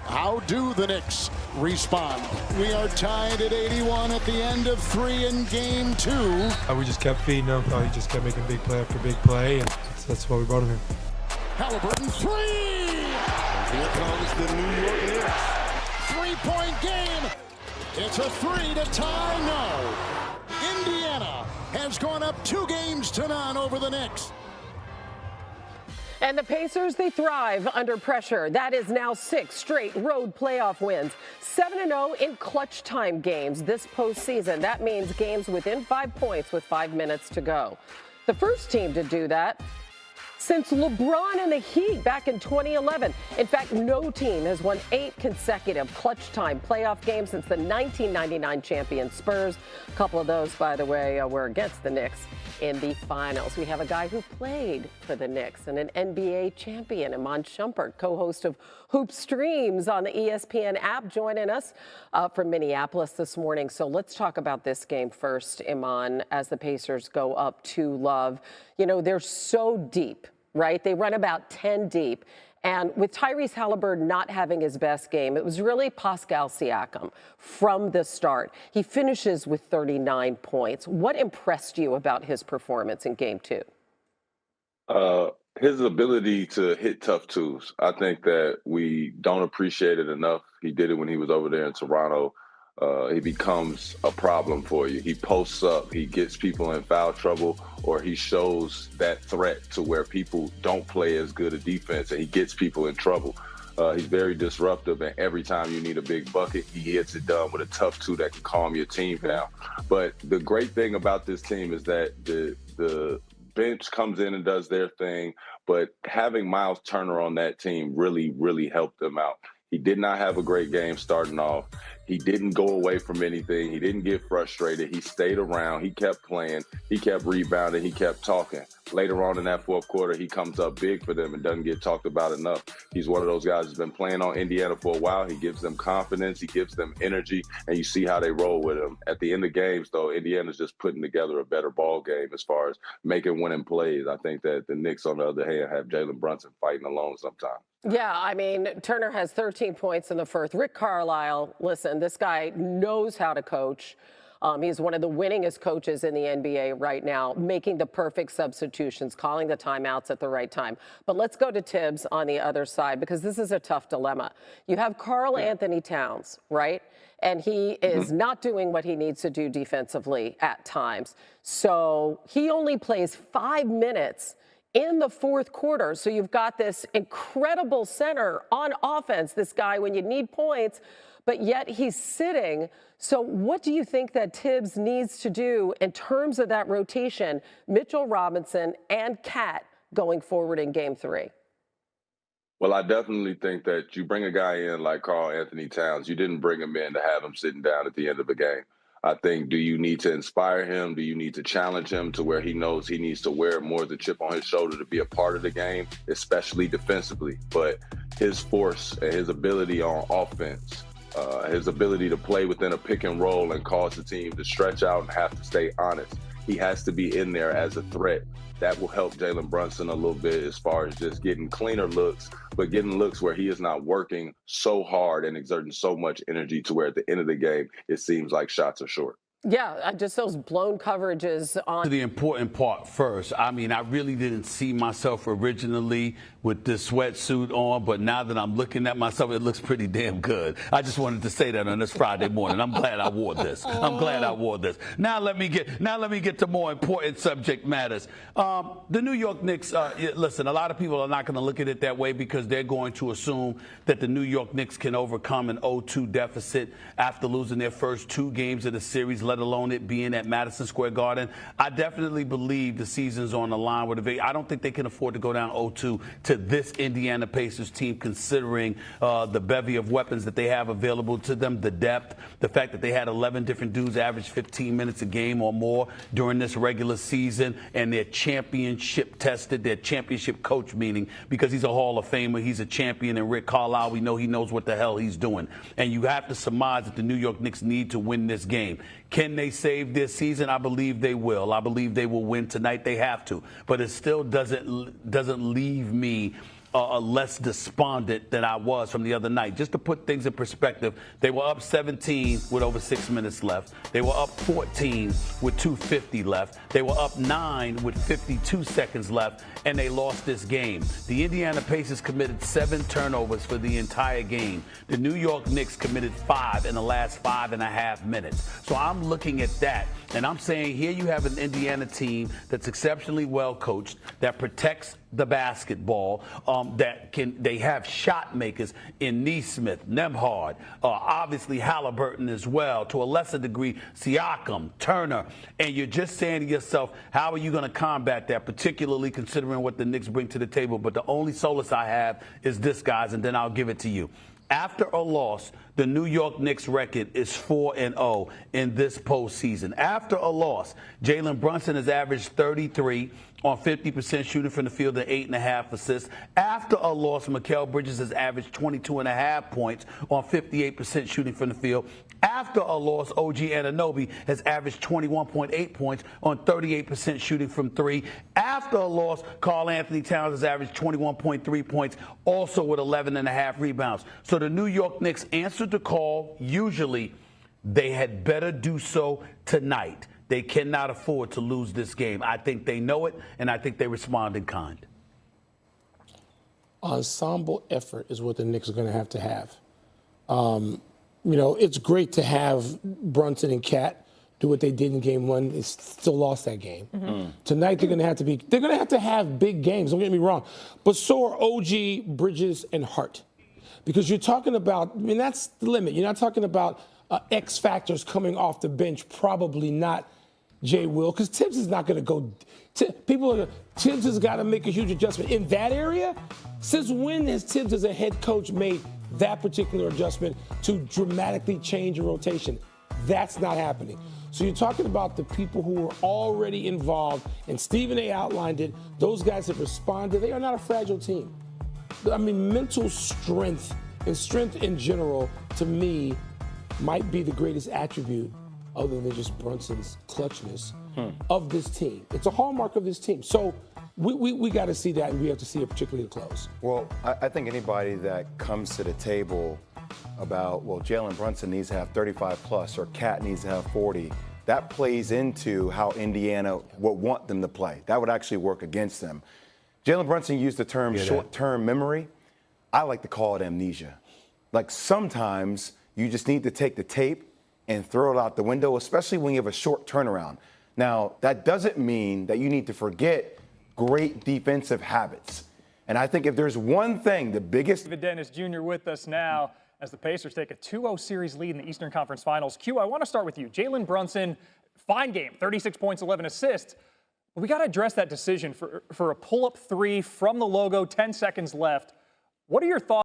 How do the Knicks respond? We are tied at 81 at the end of 3 in game 2. We just kept feeding him. He just kept making big play after big play, and that's why we brought him here. Halliburton 3! Here comes the New York Knicks. 3-point game. It's a 3 to tie. No. Indiana has gone up 2 games to none over the Knicks. And the Pacers, they thrive under pressure. That is now 6 straight road playoff wins. 7-0 in clutch time games this postseason. That means games within 5 points with 5 minutes to go. The first team to do that since LeBron and the Heat back in 2011. In fact, no team has won 8 consecutive clutch time playoff games since the 1999 champion Spurs. A couple of those, by the way, were against the Knicks in the finals. We have a guy who played for the Knicks and an NBA champion, Iman Shumpert, co-host of Hoop Streams on the ESPN app, joining us from Minneapolis this morning. So let's talk about this game first, Iman, as the Pacers go up 2-0. You know, they're so deep, right? They run about 10 deep. And with Tyrese Halliburton not having his best game, it was really Pascal Siakam from the start. He finishes with 39 points. What impressed you about his performance in game 2? His ability to hit tough twos. I think that we don't appreciate it enough. He did it when he was over there in Toronto. He becomes a problem for you. He posts up, he gets people in foul trouble, or he shows that threat to where people don't play as good a defense, and he gets people in trouble. He's very disruptive, and every time you need a big bucket, he gets it done with a tough two that can calm your team down. But the great thing about this team is that the bench comes in and does their thing, but having Miles Turner on that team really, really helped them out. He did not have a great game starting off. He didn't go away from anything. He didn't get frustrated. He stayed around. He kept playing. He kept rebounding. He kept talking. Later on in that fourth quarter, he comes up big for them and doesn't get talked about enough. He's one of those guys who's been playing on Indiana for a while. He gives them confidence. He gives them energy, and you see how they roll with him. At the end of games, though, Indiana's just putting together a better ball game as far as making winning plays. I think that the Knicks, on the other hand, have Jalen Brunson fighting alone sometimes. Yeah, I mean, Turner has 13 points in the first. Rick Carlisle, listen, this guy knows how to coach. He's one of the winningest coaches in the NBA right now, making the perfect substitutions, calling the timeouts at the right time. But let's go to Tibbs on the other side, because this is a tough dilemma. You have Karl Anthony Towns, right? And he is not doing what he needs to do defensively at times. So he only plays 5 minutes in the fourth quarter. So you've got this incredible center on offense, this guy when you need points, but yet he's sitting. So what do you think that Tibbs needs to do in terms of that rotation, Mitchell Robinson and Cat, going forward in game 3? Well, I definitely think that you bring a guy in like Karl Anthony Towns. You didn't bring him in to have him sitting down at the end of the game. I think, do you need to inspire him? Do you need to challenge him to where he knows he needs to wear more of the chip on his shoulder to be a part of the game, especially defensively? But his force and his ability on offense, his ability to play within a pick and roll and cause the team to stretch out and have to stay honest. He has to be in there as a threat. That will help Jalen Brunson a little bit as far as just getting cleaner looks, but getting looks where he is not working so hard and exerting so much energy to where at the end of the game, it seems like shots are short. Yeah, just those blown coverages on. The important part first. I mean, I really didn't see myself originally with this sweatsuit on, but now that I'm looking at myself, it looks pretty damn good. I just wanted to say that on this Friday morning. I'm glad I wore this. I'm glad I wore this. Now let me get to more important subject matters. The New York Knicks, listen, a lot of people are not going to look at it that way because they're going to assume that the New York Knicks can overcome an 0-2 deficit after losing their first 2 games of the series, let alone it being at Madison Square Garden. I definitely believe the season's on the line with I don't think they can afford to go down 0-2 to this Indiana Pacers team, considering the bevy of weapons that they have available to them, the depth, the fact that they had 11 different dudes average 15 minutes a game or more during this regular season, and they're championship tested, their championship coach, meaning because he's a Hall of Famer, he's a champion, and Rick Carlisle, we know he knows what the hell he's doing. And you have to surmise that the New York Knicks need to win this game. Can they save this season? I believe they will. I believe they will win tonight. They have to. But it still doesn't leave me less despondent than I was from the other night. Just to put things in perspective, they were up 17 with over 6 minutes left. They were up 14 with 2:50 left. They were up 9 with 52 seconds left, and they lost this game. The Indiana Pacers committed 7 turnovers for the entire game. The New York Knicks committed 5 in the last 5.5 minutes. So I'm looking at that, and I'm saying here you have an Indiana team that's exceptionally well coached, that protects the basketball, they have shot makers in Neesmith, Nembhard, obviously Halliburton as well, to a lesser degree Siakam, Turner, and you're just saying to yourself, how are you going to combat that, particularly considering what the Knicks bring to the table? But the only solace I have is this, guys, and then I'll give it to you. After a loss, the New York Knicks record is 4-0 in this postseason. After a loss, Jalen Brunson has averaged 33 on 50% shooting from the field and 8.5 assists. After a loss, Mikal Bridges has averaged 22.5 points on 58% shooting from the field. After a loss, OG Anunoby has averaged 21.8 points on 38% shooting from 3. After a loss, Karl Anthony Towns has averaged 21.3 points, also with 11.5 rebounds. So the New York Knicks answered the call. Usually, they had better do so tonight. They cannot afford to lose this game. I think they know it, and I think they respond in kind. Ensemble effort is what the Knicks are going to have. It's great to have Brunson and Cat do what they did in game 1. They still lost that game. Mm-hmm. Tonight they're going to have big games. Don't get me wrong, but so are OG, Bridges, and Hart, because you're talking about. That's the limit. You're not talking about X factors coming off the bench. Probably not Jay Will, because Tibbs is not going to go. Tibbs has got to make a huge adjustment in that area. Since when has Tibbs, as a head coach, made that particular adjustment to dramatically change a rotation? That's not happening. So you're talking about the people who are already involved, and Stephen A. outlined it. Those guys have responded. They are not a fragile team. Mental strength and strength in general, to me, might be the greatest attribute, other than just Brunson's clutchness, of this team. It's a hallmark of this team. So we got to see that, and we have to see it particularly at close. Well, I think anybody that comes to the table about, Jalen Brunson needs to have 35 plus or Cat needs to have 40, that plays into how Indiana would want them to play. That would actually work against them. Jalen Brunson used the term short-term memory. I like to call it amnesia. Like, sometimes you just need to take the tape and throw it out the window, especially when you have a short turnaround. Now, that doesn't mean that you need to forget great defensive habits. And I think if there's one thing, the biggest... David Dennis Jr. with us now as the Pacers take a 2-0 series lead in the Eastern Conference Finals. Q, I want to start with you. Jalen Brunson, fine game, 36 points, 11 assists. But we got to address that decision for a pull-up 3 from the logo, 10 seconds left. What are your thoughts?